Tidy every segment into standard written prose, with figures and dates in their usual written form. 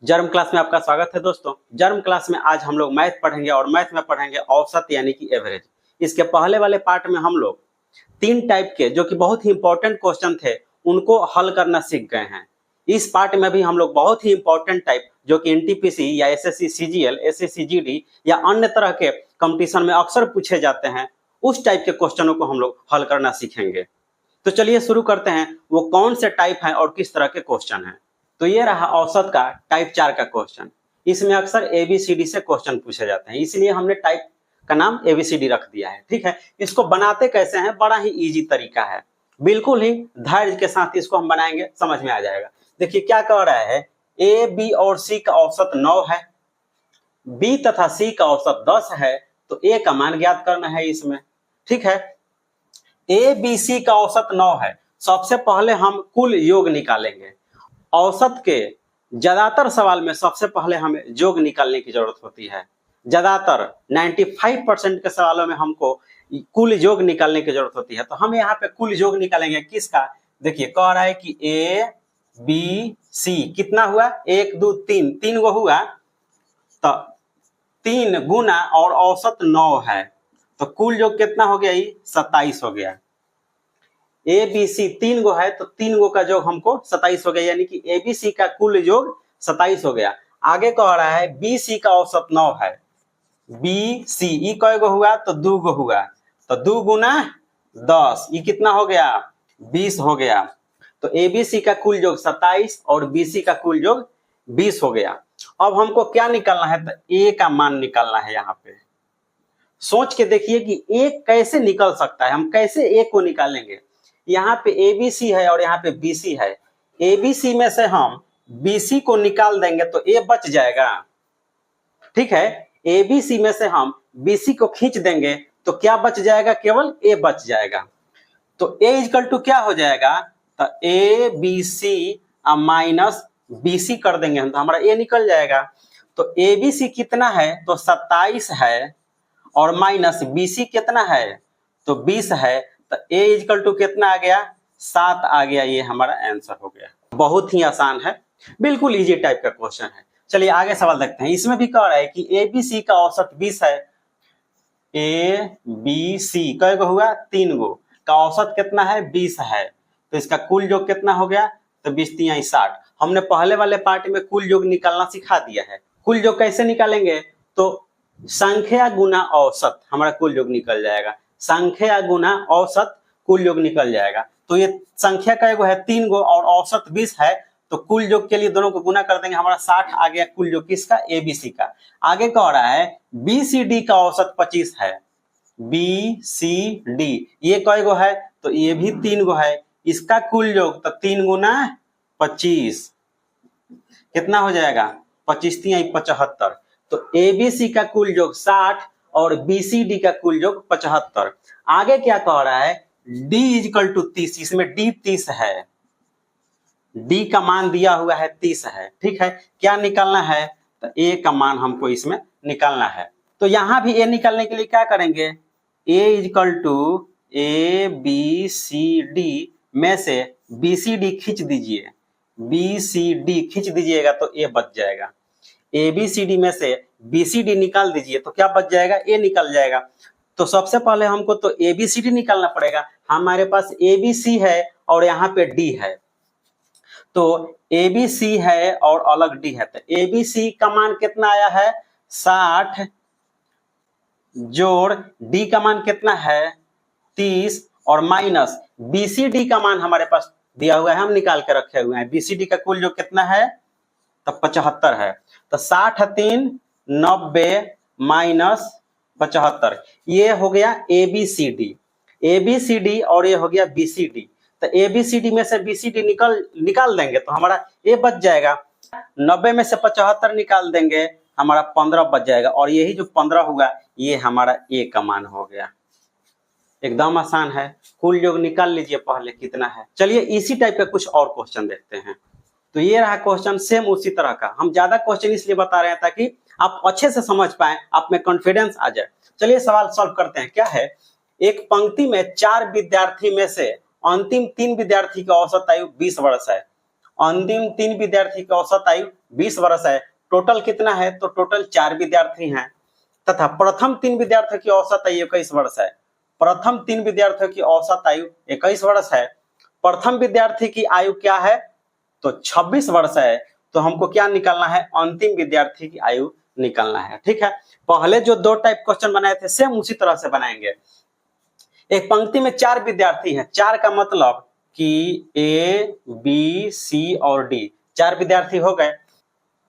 Germ class में आपका स्वागत है दोस्तों। जर्म क्लास में आज हम लोग मैथ पढ़ेंगे और मैथ में पढ़ेंगे औसत यानी कि एवरेज। इसके पहले वाले पार्ट में हम लोग तीन टाइप के जो कि बहुत ही इंपॉर्टेंट क्वेश्चन थे उनको हल करना सीख गए हैं। इस पार्ट में भी हम लोग बहुत ही इंपॉर्टेंट टाइप जो कि एनटीपीसी या एसएससी सीजीएल, एसएससी जीडी या अन्य तरह के कंपटीशन में अक्सर पूछे जाते हैं, उस टाइप के क्वेश्चनों को हम लोग हल करना सीखेंगे। तो चलिए शुरू करते हैं, वो कौन से टाइप हैं और किस तरह के क्वेश्चन हैं। तो ये रहा औसत का टाइप 4 का क्वेश्चन। इसमें अक्सर एबीसीडी से क्वेश्चन पूछे जाते हैं, इसलिए हमने टाइप का नाम एबीसीडी रख दिया है। ठीक है, इसको बनाते कैसे हैं, बड़ा ही इजी तरीका है, बिल्कुल ही धैर्य के साथ इसको हम बनाएंगे, समझ में आ जाएगा। देखिए क्या कह रहा है, ए बी और सी का औसत 9 है, बी तथा सी का औसत 10 है, तो ए का मान ज्ञात करना है इसमें। ठीक है, ए बी सी का औसत 9 है, सबसे पहले हम कुल योग निकालेंगे। औसत के ज्यादातर सवाल में सबसे पहले हमें योग निकालने की जरूरत होती है। ज्यादातर 95% के सवालों में हमको कुल योग निकालने की जरूरत होती है। तो हम यहाँ पे कुल योग निकालेंगे किसका। देखिए कह रहा है कि ए बी सी कितना हुआ, 1 2 3, 3 गो हुआ, तो 3 गुना और औसत 9 है, तो कुल योग कितना हो गया, 27 हो गया। ए बी सी 3 गो है, तो 3 गो का योग हमको 27 हो गया, यानी कि ए बी सी का कुल योग 27 हो गया। आगे कह रहा है बी सी का औसत 9 है, बी सी ई कै गो हुआ, तो 2 गो हुआ, तो 2 गुना 10, ये कितना हो गया, 20 हो गया। तो ए बी सी का कुल योग 27 और बी सी का कुल योग 20 हो गया। अब हमको क्या निकालना है, तो ए का मान निकालना है। यहाँ पे सोच के देखिए कि ए कैसे निकल सकता है, हम कैसे ए को निकालेंगे। यहाँ पे ए बी सी है और यहाँ पे बी सी है, ए बी सी में से हम बी सी को निकाल देंगे तो ए बच जाएगा। ठीक है, ए बी सी में से हम बी सी को खींच देंगे तो क्या बच जाएगा, केवल ए बच जाएगा। तो ए इक्वल टू क्या हो जाएगा, तो A B C minus B C कर देंगे हम, तो हमारा ए निकल जाएगा। तो ए बी सी कितना है, तो 27 है, और माइनस बी सी कितना है, तो 20 है, तो ए इक्वल टू कितना आ गया, 7 आ गया। ये हमारा आंसर हो गया। बहुत ही आसान है, बिल्कुल इजी टाइप का क्वेश्चन है। चलिए आगे सवाल देखते हैं। इसमें भी कह रहा है कि ए बी सी का औसत 20 है, ए बी सी कै गो हुआ, 3 गो का औसत कितना है, 20 है, तो इसका कुल योग कितना हो गया, तो 20 3 60। हमने पहले वाले पार्ट में कुल योग निकालना सिखा दिया है। कुल योग कैसे निकालेंगे, तो संख्या गुना औसत हमारा कुल योग निकल जाएगा, संख्या गुना औसत कुल योग निकल जाएगा। तो ये संख्या का एगो है 3 गो और औसत 20 है, तो कुल योग के लिए दोनों को गुना कर देंगे, हमारा 60 आ गया कुल योग किसका, ए बी सी का। आगे कह रहा है बी सी डी का औसत 25 है, बी सी डी ये कै गो है, तो ये भी 3 गो है, इसका कुल योग तो 3 गुना 25 कितना हो जाएगा, 25 3 75। तो ए बी सी का कुल योग 60 और बी सी डी का कुल योग 75। आगे क्या कह रहा है, d इक्वल टू 30, इसमें d 30 है, d का मान दिया हुआ है 30 है। ठीक है, क्या निकालना है, तो a का मान हमको इसमें निकालना है। तो यहां भी a निकालने के लिए क्या करेंगे, a equal to A B C D में से बी सी डी खींच दीजिए, बी सी डी खींच दीजिएगा तो a बच जाएगा। ए बी सी डी में से बी सी डी निकाल दीजिए तो क्या बच जाएगा, ए निकल जाएगा। तो सबसे पहले हमको तो ए बी सी डी निकालना पड़ेगा। हमारे पास ए बी सी है और यहाँ पे डी है, तो ए बी सी है और अलग डी है, तो ए बी सी का मान कितना आया है, 60 जोड़ डी का मान कितना है, 30, और माइनस बी सी डी का मान हमारे पास दिया हुआ है, हम निकाल के रखे हुए हैं। बी सी डी का कुल जो कितना है, तो 75 है, तो 60 3 90 माइनस 75, ये हो गया ए बी सी डी और ये हो गया बी सी डी। तो ए बी सी डी में से बी सी डी निकाल देंगे तो हमारा ए बच जाएगा। 90 में से 75 निकाल देंगे, हमारा 15 बच जाएगा, और यही जो 15 हुआ ये हमारा ए का मान हो गया। एकदम आसान है, कुल योग निकाल लीजिए पहले कितना है। चलिए इसी टाइप का कुछ और क्वेश्चन देखते हैं। तो ये रहा क्वेश्चन सेम उसी तरह का। हम ज्यादा क्वेश्चन इसलिए बता रहे हैं ताकि आप अच्छे से समझ पाए, आप में कॉन्फिडेंस आ जाए। चलिए सवाल सॉल्व करते हैं। क्या है, एक पंक्ति में 4 विद्यार्थी में से अंतिम 3 विद्यार्थी का औसत आयु 20 वर्ष है, अंतिम 3 विद्यार्थी का औसत आयु 20 वर्ष है। टोटल कितना है? तो टोटल 4 विद्यार्थी हैं तथा प्रथम 3 विद्यार्थियों की औसत आयु 21 वर्ष है। प्रथम 3 विद्यार्थियों की औसत आयु 21 वर्ष है। प्रथम विद्यार्थी की आयु क्या है? तो 26 वर्ष है। तो हमको क्या निकालना है? अंतिम विद्यार्थी की आयु निकालना है। ठीक है, पहले जो 2 टाइप क्वेश्चन बनाए थे सेम उसी तरह से बनाएंगे। एक पंक्ति में 4 विद्यार्थी हैं, 4 का मतलब कि ए, बी, सी और डी 4 विद्यार्थी हो गए।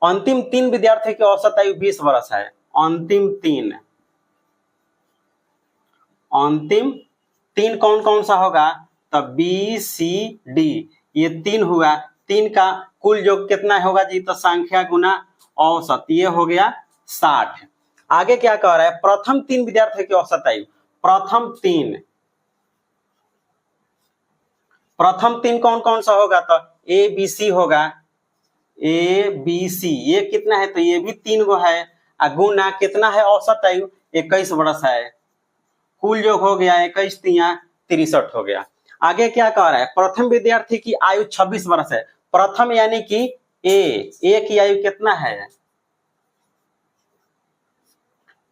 अंतिम 3 विद्यार्थी की औसत आयु 20 वर्ष है। अंतिम तीन कौन कौन सा होगा? तो बी, सी, डी, ये 3 हुआ। 3 का कुल योग कितना होगा जी? तो संख्या गुना औसत, ये हो गया 60। आगे क्या कह रहा है? प्रथम 3 विद्यार्थी की औसत आयु। प्रथम तीन कौन कौन सा होगा? तो ए, बी, सी होगा। ए, बी, सी ये कितना है? तो ये भी 3 गो है। गुना कितना है? औसत आयु 21 वर्ष है। कुल योग हो गया 21 तिया 63 हो गया। आगे क्या कह रहा है? प्रथम विद्यार्थी की आयु 26 वर्ष है। प्रथम यानी कि ए की आयु कितना है?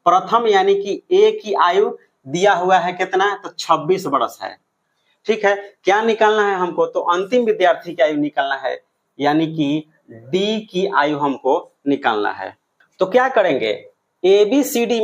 प्रथम यानी कि ए की आयु दिया हुआ है कितना? तो 26 वर्ष है। ठीक है, क्या निकालना है हमको? तो अंतिम विद्यार्थी की आयु निकालना है, यानी कि डी की आयु हमको निकालना है। तो क्या करेंगे? एबीसीडी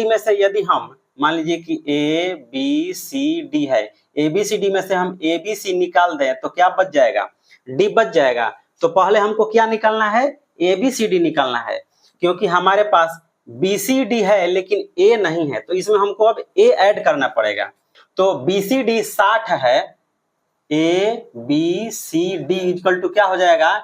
में से यदि हम मान लीजिए कि ए, बी, सी, डी है, एबीसीडी में से हम एबीसी निकाल दें तो क्या बच जाएगा? डी बच जाएगा। तो पहले हमको क्या निकालना है? एबीसीडी निकालना है, क्योंकि हमारे पास बीसीडी है लेकिन ए नहीं है, तो इसमें हमको अब ए ऐड करना पड़ेगा। तो बीसीडी 60 है। A B C D equal to क्या हो जाएगा?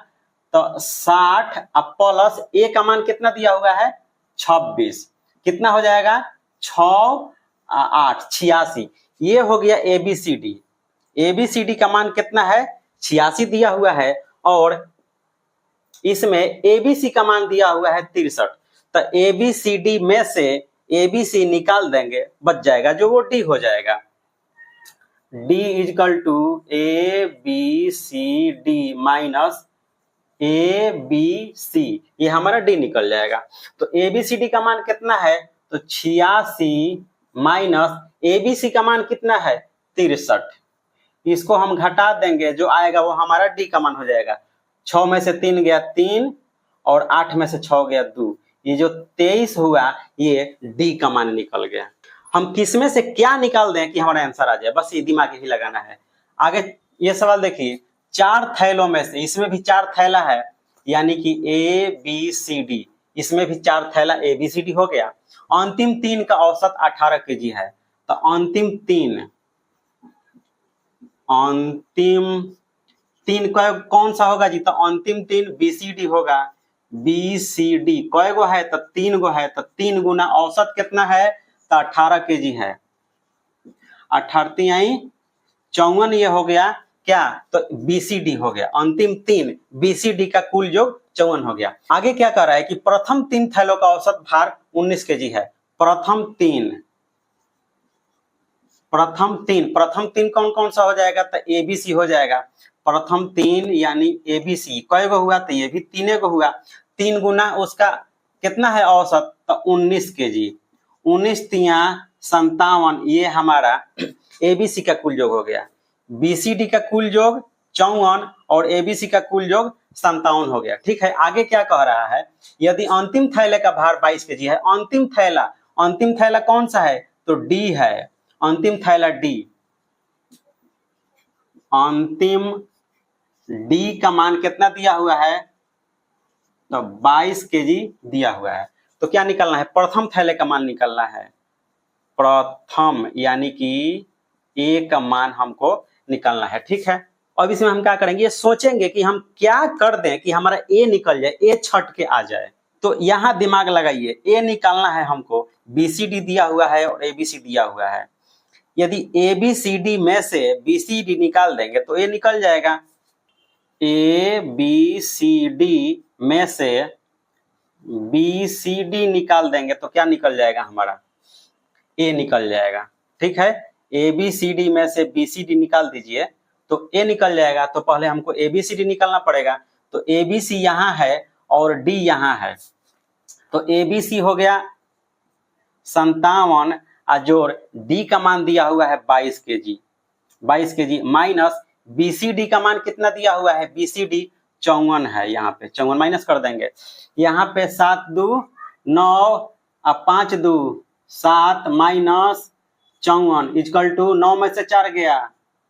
तो 60 प्लस ए का मान कितना दिया हुआ है? 26। कितना हो जाएगा? 6 8 86। ये हो गया एबीसीडी। एबीसीडी का मान कितना है? 86 दिया हुआ है और इसमें एबीसी का मान दिया हुआ है 63। तो एबीसीडी में से एबीसी निकाल देंगे, बच जाएगा जो वो डी हो जाएगा। D equal to A B C D minus A B C, ये हमारा डी निकल जाएगा। तो ए बी सी डी का मान कितना है? तो 86 माइनस ए बी सी का मान कितना है? 63। इसको हम घटा देंगे, जो आएगा वो हमारा डी का मान हो जाएगा। 6 में से 3 गया 3 और 8 में से 6 गया 2, ये जो 23 हुआ ये डी का मान निकल गया। हम किस में से क्या निकाल दें कि हमारा आंसर आ जाए, बस ये दिमाग ही लगाना है। आगे ये सवाल देखिए, 4 थैलों में से, इसमें भी 4 थैला है, यानी कि ए बी सी डी, इसमें भी 4 थैला ए बी सी डी हो गया। अंतिम 3 का औसत 18 केजी है। तो अंतिम तीन कौन सा होगा जी? तो अंतिम 3 बीसीडी होगा। बीसीडी कय गो है? तो 3 गो है। तो 3 गुना औसत कितना है? तो 18 केजी है। 18 54, ये हो गया क्या? तो बीसीडी हो गया। अंतिम 3 बीसीडी का कुल योग 54 हो गया। आगे क्या कर रहा है कि प्रथम 3 थैलों का औसत भार 19 केजी है। प्रथम तीन कौन कौन सा हो जाएगा? तो एबीसी हो जाएगा। प्रथम 3 यानी एबीसी कय गो हुआ? तो ये भी 3 गो हुआ। 3 गुना उसका कितना है औसत? तो 19 केजी। 19 तिया 57, ये हमारा एबीसी का कुल योग हो गया। बीसीडी का कुल योग 54 और एबीसी का कुल योग 57 हो गया। ठीक है, आगे क्या कह रहा है? यदि अंतिम थैले का भार 22 केजी है, अंतिम थैला कौन सा है? तो डी है। अंतिम थैला डी, अंतिम डी का मान कितना दिया हुआ है? तो 22 केजी दिया हुआ है। तो क्या निकालना है? प्रथम थैले का मान निकालना है। प्रथम यानी कि ए का मान हमको निकालना है। ठीक है, अब इसमें हम क्या करेंगे? ये सोचेंगे कि हम क्या कर दें कि हमारा ए निकल जाए, ए छट के आ जाए। तो यहाँ दिमाग लगाइए, ए निकालना है हमको। बीसीडी दिया हुआ है और एबीसी दिया हुआ है। यदि एबीसीडी में से बीसीडी निकाल देंगे तो ए निकल जाएगा। ए बी सी डी में से बीसीडी निकाल देंगे तो क्या निकल जाएगा? हमारा ए निकल जाएगा। ठीक है, एबीसीडी में से बीसीडी निकाल दीजिए तो ए निकल जाएगा। तो पहले हमको एबीसीडी निकालना पड़ेगा। तो ABC यहाँ है और D यहाँ है, तो ABC हो गया 57 जोड़ D का मान दिया हुआ है 22 kg माइनस BCD का मान कितना दिया हुआ है, BCD 54 है, यहाँ पे 54 माइनस कर देंगे, यहाँ पे 7 2 9 अब 5 2 7 माइनस 54 इजकल टू 9 में से 4 गया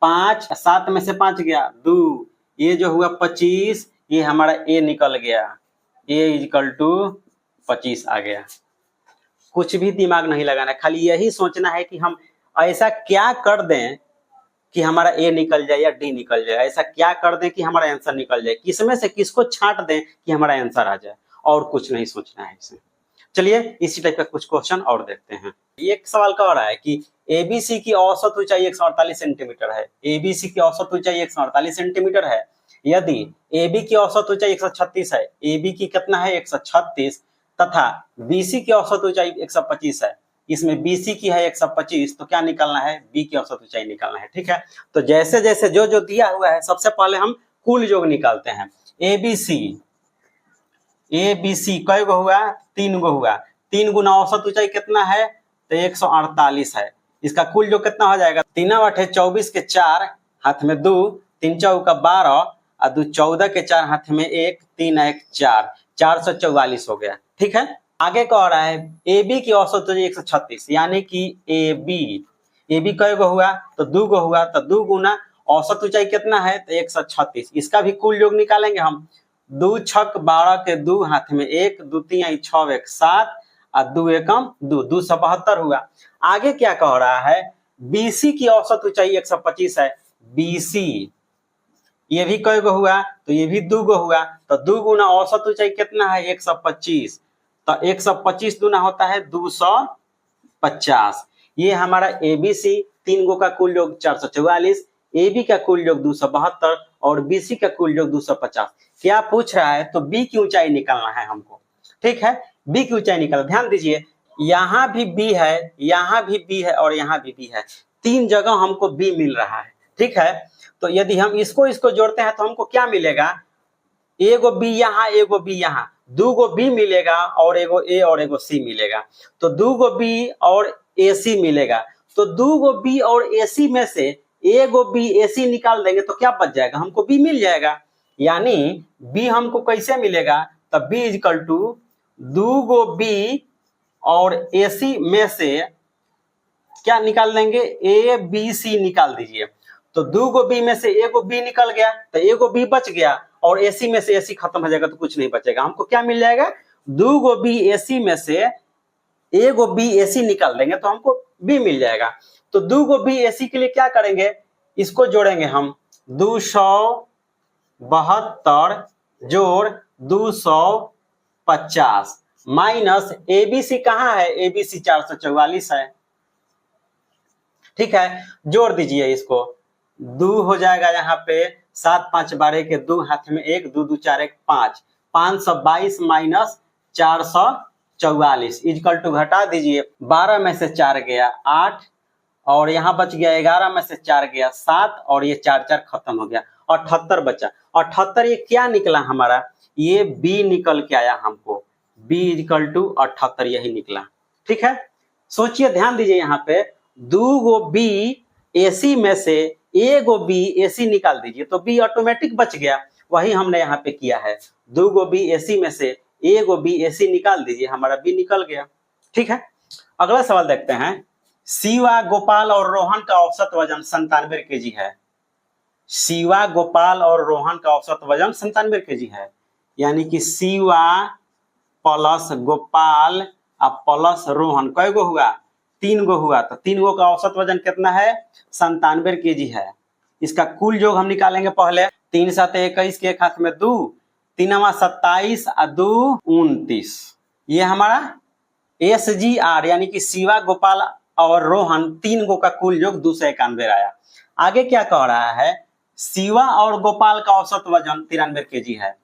5, 7 में से 5 गया 2, ये जो हुआ 25, ये हमारा A निकल गया, A इजकल टू 25 आ गया। कुछ भी दिमाग नहीं लगाना, खाली यही सोचना है कि हम ऐसा क्या कर दें कि हमारा A निकल जाए या D निकल जाए, ऐसा क्या कर दें कि हमारा आंसर निकल जाए, किसमें से किसको छांट दें कि हमारा आंसर आ जाए, और कुछ नहीं सोचना है इसमें। चलिए इसी टाइप का कुछ क्वेश्चन और देखते हैं। एक सवाल कह रहा है कि ABC की औसत ऊंचाई 148 सेंटीमीटर है, ABC की औसत ऊंचाई 148 सेंटीमीटर है, यदि AB की औसत ऊंचाई 136 है, AB की कितना है 136, तथा BC की औसत ऊंचाई 125 है, इसमें BC की है 125, तो क्या निकालना है, B की औसत ऊंचाई निकालना है। ठीक है, तो जैसे जैसे जो जो दिया हुआ है सबसे पहले हम कुल योग निकालते हैं। ABC कई गो हुआ, 3 गो हुआ, 3 गुना औसत ऊंचाई कितना है, तो 148 है, इसका कुल योग कितना हो जाएगा, 3 8 24 के 4 हाथ में 2, 3 चौका 12 और 2 14 के 4 हाथ में 1, 3 1 4, 444 हो गया। ठीक है, आगे कह रहा है AB की औसत ऊंचाई 136, यानी कि AB कई गो हुआ, तो 2 गो हुआ, तो 2 गुना औसत ऊंचाई कितना है, तो 136, इसका भी कुल योग निकालेंगे हम। 2 छक 12 के 2 हाथ में 1, 2 3 6 1 7 और 2 एकम 2, 272 हुआ। आगे क्या कह रहा है, BC की औसत ऊंचाई 125 है, BC ये भी कई गो हुआ, तो ये भी 2 गो हुआ, तो 2 गुना औसत ऊंचाई कितना है 125, तो 125 दूना होता है 250। ये हमारा ABC 3 गो का कुल योग 444, AB का कुल योग 272 और BC का कुल योग 250। क्या पूछ रहा है, तो B की ऊंचाई निकालना है हमको। ठीक है, B की ऊंचाई निकाल, ध्यान दीजिए यहाँ भी B है, यहाँ भी B है और यहाँ भी B है, 3 जगह हमको B मिल रहा है। ठीक है, तो यदि हम इसको जोड़ते हैं तो हमको क्या मिलेगा, एगो B यहाँ एगो B यहाँ, 2 गो B मिलेगा और एगो A और एगो C मिलेगा, तो 2 गो B और AC मिलेगा, तो 2 गो B और AC में से एगो B AC निकाल देंगे तो क्या बच जाएगा, हमको B मिल जाएगा। यानी B हमको कैसे मिलेगा, तब B इजकल टू 2 गो B और AC में से क्या निकाल देंगे, A B C निकाल दीजिए, तो 2 गो B में से एगो B निकल गया, तो एगो B बच गया और AC में से AC खत्म हो जाएगा तो कुछ नहीं बचेगा, हमको क्या मिल जाएगा, 2 गो B AC में से एगो B AC निकाल देंगे तो हमको B मिल जाएगा। तो 2 गो B AC के लिए क्या करेंगे, इसको जोड़ेंगे हम, 272 जोड़ 250 माइनस ABC कहाँ है, ABC 444 है। ठीक है, जोड़ दीजिए इसको, 2 हो जाएगा यहाँ पे 7 5 12 के 2 हाथ में 1, 2 2 4 1 5, 522 माइनस 444 इजकल टू घटा दीजिए, 12 में से 4 गया 8 और यहाँ बच गया 11 में से 4 गया 7 और ये 4 4 खत्म हो गया, 78 बचा। 78 ये क्या निकला हमारा, ये B निकल के आया हमको, B इजकल टू 78 यही निकला। ठीक है, सोचिए ध्यान दीजिए, यहाँ पे 2 गो B AC में से एगो B AC निकाल दीजिए तो B ऑटोमेटिक बच गया, वही हमने यहाँ पे किया है, 2 गो B AC में से एगो B AC निकाल दीजिए, हमारा B निकल गया। ठीक है, अगला सवाल देखते हैं, शिवा गोपाल और रोहन का औसत वजन 97 kg है, शिवा गोपाल और रोहन का औसत वजन 97 kg है, यानी कि शिवा प्लस गोपाल प्लस रोहन कई गो हुआ, 3 गो हुआ, तो 3 गो का औसत वजन कितना है 97 kg है। इसका कुल योग हम निकालेंगे पहले, 3 7 21 के 1 हाथ में 2, 3 27 और 2 29, ये हमारा SGR यानी कि शिवा गोपाल और रोहन 3 गो का कुल योग 291 आया। आगे क्या कह रहा है, शिवा और गोपाल का औसत वजन 93 kg है,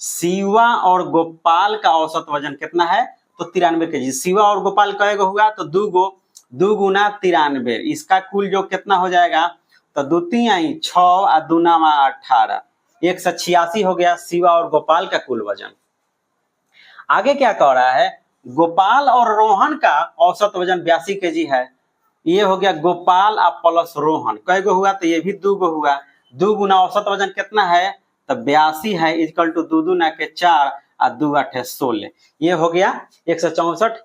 शिवा और गोपाल का औसत वजन कितना है, तो 93 kg। शिवा और गोपाल कई गो हुआ, तो 2 गो, 2 गुना 93, इसका कुल योग कितना हो जाएगा, तो 2 3 6 और 2 9 18, 186 हो गया शिवा और गोपाल का कुल वजन। आगे क्या कह रहा है, गोपाल और रोहन का औसत वजन 82 kg है। ये हो गया गोपाल और प्लस रोहन, कै गो हुआ, तो ये भी 2 गो हुआ। 2 गुना औसत वजन कितना है, तो 82 है, इक्वल टू 2 दूना के 4 और 2 8 16। ये हो गया 164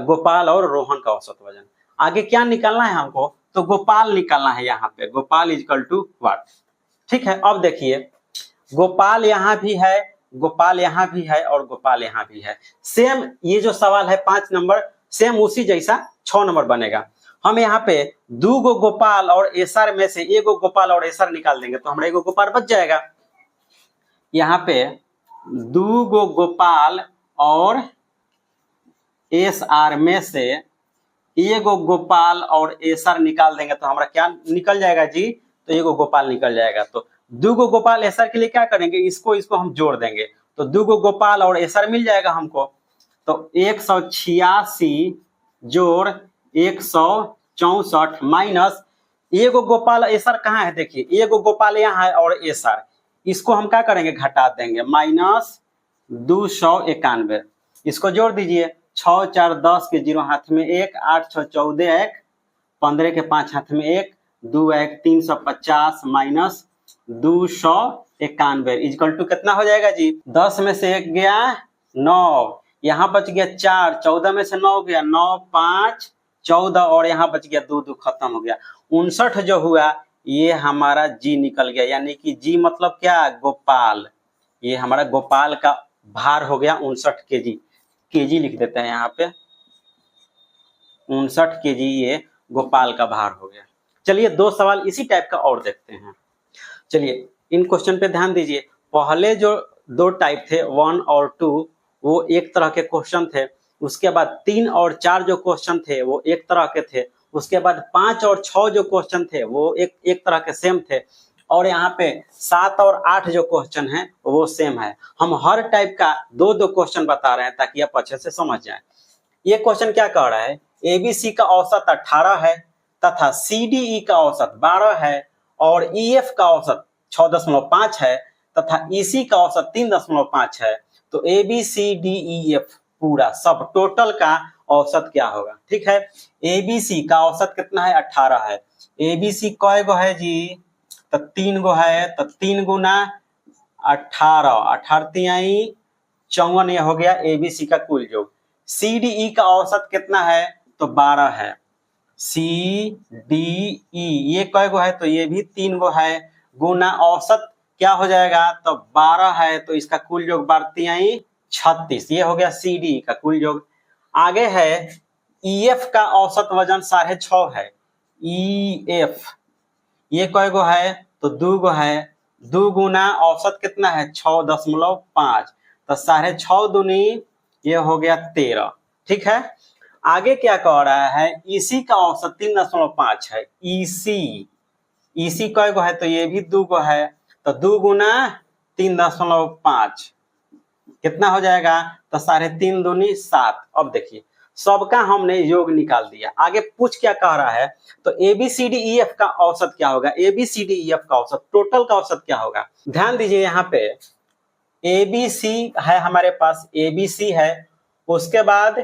गोपाल और रोहन का औसत वजन। आगे क्या निकालना है हमको, तो गोपाल निकालना है। यहाँ पे गोपाल इक्वल टू व्हाट। ठीक है, अब देखिए गोपाल यहाँ भी है, गोपाल यहाँ भी है और गोपाल यहाँ भी है। सेम ये जो सवाल है 5 नंबर सेम उसी जैसा 6 नंबर बनेगा। हम यहाँ पे 2 गो गोपाल और एसआर में से 1 गो गोपाल और एसआर निकाल देंगे तो हमारा 1 गो गोपाल बच जाएगा। यहाँ पे 2 गो गोपाल और एसआर में से 1 गो गोपाल और एसआर निकाल देंगे तो हमारा क्या निकल जाएगा जी, तो 1 गो गोपाल निकल जाएगा। तो 2 गो गोपाल एसआर के लिए क्या करेंगे, इसको हम जोड़ देंगे तो 2 गो गोपाल और एसआर मिल जाएगा हमको। तो 186 जोड़ 164 माइनस 1 गो गोपाल एसआर कहाँ है, देखिए 1 गो गोपाल यहाँ है और एसआर, इसको हम क्या करेंगे घटा देंगे, माइनस 291। इसको जोड़ दीजिए, 6 4 10 के 0 हाथ में 1, 8 6 14 1, 15 के 5 हाथ में 1, 2 1 350 माइनस 291 इक्वल टू कितना हो जाएगा जी, 10 में से 1 गया 9, यहाँ बच गया 4, 14 में से 9 गया 9 5 14 और यहाँ बच गया 2 2 खत्म हो गया। 59 जो हुआ ये हमारा जी निकल गया, यानी कि जी मतलब क्या, गोपाल। ये हमारा गोपाल का भार हो गया 59 kg। केजी लिख देते हैं यहाँ पे, 59 kg ये गोपाल का भार हो गया। चलिए 2 सवाल इसी टाइप का और देखते हैं। चलिए इन क्वेश्चन पे ध्यान दीजिए। पहले जो 2 टाइप थे 1 और 2 वो एक तरह के क्वेश्चन थे, उसके बाद 3 और 4 जो क्वेश्चन थे वो एक तरह के थे, उसके बाद 5 और 6 जो क्वेश्चन थे वो एक तरह के सेम थे, और यहाँ पे 7 और 8 जो क्वेश्चन है वो सेम है। हम हर टाइप का 2-2 क्वेश्चन बता रहे हैं ताकि आप अच्छे से समझ जाए। ये क्वेश्चन क्या कह रहा है, एबीसी का औसत 18 है तथा सीडीई का औसत 12 है और ईएफ का औसत 6.5 है तथा ईसी का औसत 3.5 है। तो ABCDEF पूरा सब टोटल का औसत क्या होगा। ठीक है, एबीसी का औसत कितना है, 18 है। एबीसी कय गो है जी, तो 3 गो है, तो 3 गुना 18, 18 तिहाई 54, ये हो गया एबीसी का कुल योग। सीडीई का औसत कितना है, तो 12 है। CDE ये कय गो है, तो ये भी 3 गो है, गुना औसत क्या हो जाएगा, तो 12 है, तो इसका कुल योग 12 तिहाई 36, ये हो गया CDE का कुल योग। आगे है EF का औसत वजन 6.5 है। EF ये कय गो है, तो 2 गो है, 2 गुना औसत कितना है 6.5, तो 6.5 दूनी ये हो गया 13। ठीक है, आगे क्या कह रहा है, EC का औसत 3.5 है। EC कय गो है, तो ये भी 2 गो है, तो 2 गुना 3.5 कितना हो जाएगा, तो 3.5 दूनी 7। अब देखिए सबका हमने योग निकाल दिया। आगे पूछ क्या कह रहा है, तो ABCDEF का औसत क्या होगा, ABCDEF का औसत टोटल का औसत क्या होगा। ध्यान दीजिए यहाँ पे ABC है हमारे पास, ABC है, उसके बाद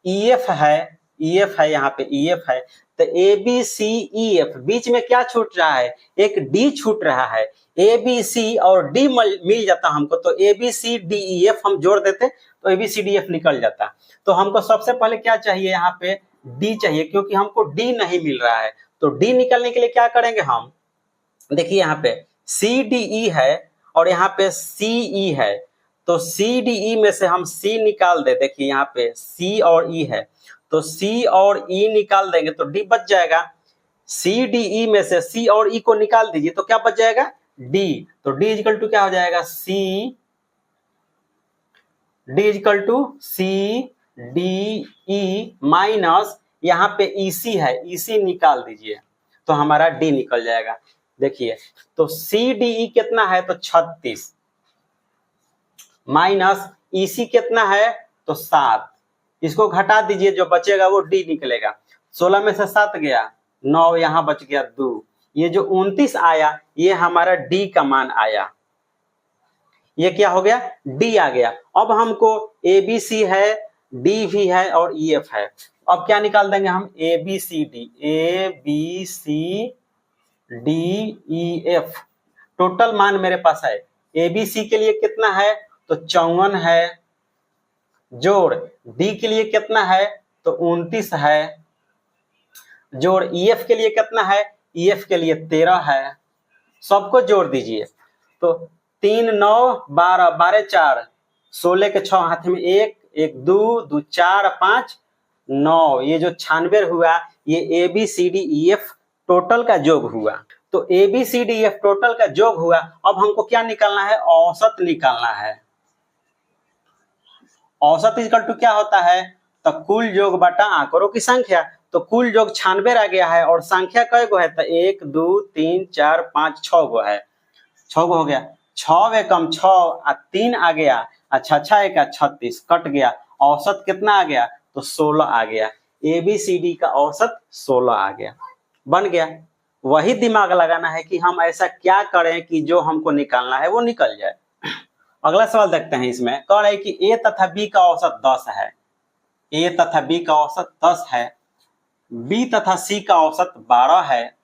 EF है, EF है, यहाँ पे EF है, तो ABCEF बीच में क्या छूट रहा है, एक D छूट रहा है। ABC और D मिल जाता हमको, तो ABCDEF हम जोड़ देते तो ABCDEF निकल जाता। तो हमको सबसे पहले क्या चाहिए, यहाँ पे D चाहिए, क्योंकि हमको D नहीं मिल रहा है। तो D निकलने के लिए क्या करेंगे हम, देखिए यहाँ पे CDE है और यहाँ पे CE है, तो CDE में से हम C निकाल दे, देखिए यहाँ पे C और E है, तो C और E निकाल देंगे तो D बच जाएगा। CDE में से C और E को निकाल दीजिए तो क्या बच जाएगा, D। तो D इक्वल टू क्या हो जाएगा, D इक्वल टू CDE माइनस यहाँ पे EC है, EC निकाल दीजिए तो हमारा D निकल जाएगा। देखिए तो CDE कितना है, तो 36 माइनस EC कितना है, तो 7, इसको घटा दीजिए जो बचेगा वो D निकलेगा। 16 में से 7 गया 9, यहाँ बच गया 2, ये जो 29 आया ये हमारा डी का मान आया, ये क्या हो गया, डी आ गया। अब हमको ए बी सी है, डी भी है और ई एफ है। अब क्या निकाल देंगे हम, A B C D, A B C D E F. Total मान मेरे पास है, ए बी सी के लिए कितना है तो 54 है, जोड़ डी के लिए कितना है तो 29 है, जोड़ ई एफ के लिए कितना है, ई एफ के लिए 13 है। सबको जोड़ दीजिए तो 3 9 12 12 4 16 के 6 हाथ में 1 1 2 2 4 5 9, ये जो 96 हुआ ये A B C D E F total का योग हुआ। तो A B C D F total का योग हुआ। अब हमको क्या निकालना है, औसत निकालना है। औसत इक्वल टू क्या होता है, तो कुल योग बटा आंकड़ों की संख्या। तो कुल योग 96 आ गया है और संख्या कई गो है, तो 1 2 3 4 5 6 गो है, 6 गो हो गया। 6 वे कम 6 और 3 आ गया, अच्छा 6 1 36 कट गया, औसत कितना आ गया तो 16 आ गया। ए बी सी डी का औसत 16 आ गया, बन गया। वही दिमाग लगाना है कि हम ऐसा क्या करें कि जो हमको निकालना है वो निकल जाए। अगला सवाल देखते हैं। इसमें कह रहे हैं कि ए तथा बी का औसत 10 है, ए तथा बी का औसत 10 है, बी तथा सी का औसत 12 है,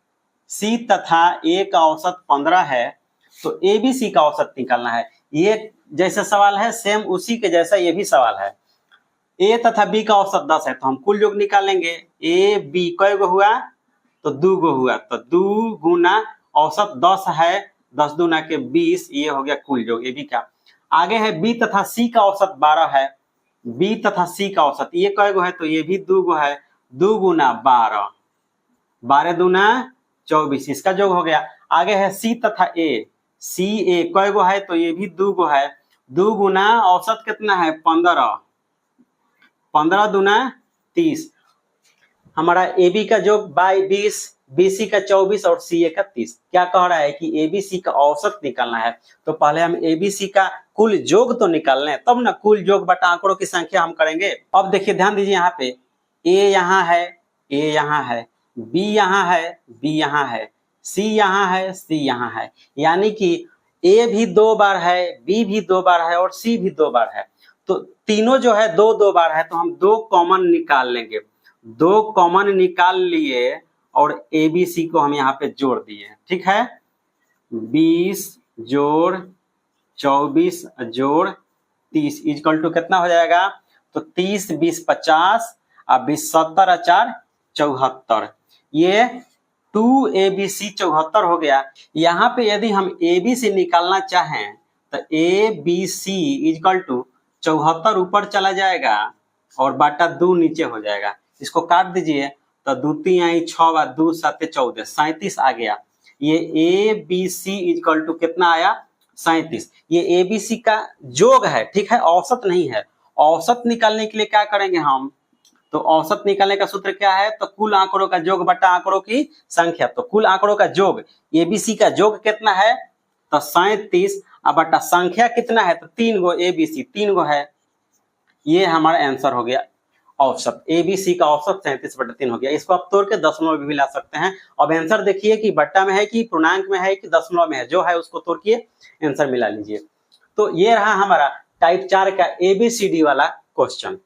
सी तथा ए का औसत 15 है, तो ए बी सी का औसत निकालना है। ये जैसा सवाल है सेम उसी के जैसा ये भी सवाल है। ए तथा बी का औसत 10 है तो हम कुल योग निकालेंगे। ए बी कई गो हुआ तो 2 गो हुआ, तो 2 गुना औसत 10 है, 10 दूना के 20, ये हो गया कुल योग ए बी का। आगे है बी तथा सी का औसत 12 है, बी तथा सी का औसत ये कई गो है तो ये भी 2 गो है, 2 गुना 12, 12 दूना 24, इसका योग हो गया। आगे है सी तथा ए, सी ए कई गो है तो ये भी 2 गो है, 2 गुना औसत कितना है 15, 15 दूना 30, हमारा ए बी का योग 22, बी सी का 24 और सी ए का 30। क्या कह रहा है कि ए बी सी का औसत निकालना है, तो पहले हम ए बी सी का कुल योग तो निकाल लें, तब ना कुल योग बटा आंकड़ों की संख्या हम करेंगे। अब देखिए ध्यान दीजिए, यहाँ पे ए यहाँ है, ए यहाँ है, बी यहाँ है, बी यहाँ है, सी यहाँ है, सी यहाँ है, यानी कि ए भी 2 बार है, बी भी 2 बार है और सी भी 2 बार है। तो तीनों जो है 2 2 बार है, तो हम 2 कॉमन निकाल लेंगे। 2 कॉमन निकाल लिए और ए बी सी को हम यहाँ पे जोड़ दिए, ठीक है। 20 जोड़ 24 जोड़ 30 इक्वल टू कितना हो जाएगा, तो 30 20 50 और 20 70 4 74, ये 2 ए बी सी 74 हो गया। यहाँ पे यदि हम ए बी सी निकालना चाहें तो A B C equal to 74 ऊपर चला जाएगा और बाटा 2 नीचे हो जाएगा। इसको काट दीजिए तो 2 3 आई 6 2 7 14 37 आ गया। ये A B C equal to कितना आया 37। ये ए बी सी का योग है, ठीक है, औसत नहीं है। औसत निकालने के लिए क्या करेंगे हम, तो औसत निकालने का सूत्र क्या है, तो कुल आंकड़ों का योग बटा आंकड़ों की संख्या। तो कुल आंकड़ों का योग ए बी सी का योग कितना है तो 37 और बटा संख्या कितना है तो 3 गो ए बी सी 3 गो है। ये हमारा आंसर हो गया औसत, ए बी सी का औसत 37/3 हो गया। इसको आप तोड़ के दशमलव में भी ला सकते हैं। अब आंसर देखिए कि बट्टा में है कि पूर्णांक में है कि दशमलव में है, जो है उसको तोड़ के आंसर मिला लीजिए। तो ये रहा हमारा टाइप 4 का ABCD वाला क्वेश्चन।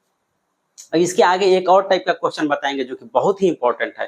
इसके आगे एक और टाइप का क्वेश्चन बताएंगे जो कि बहुत ही इंपॉर्टेंट है।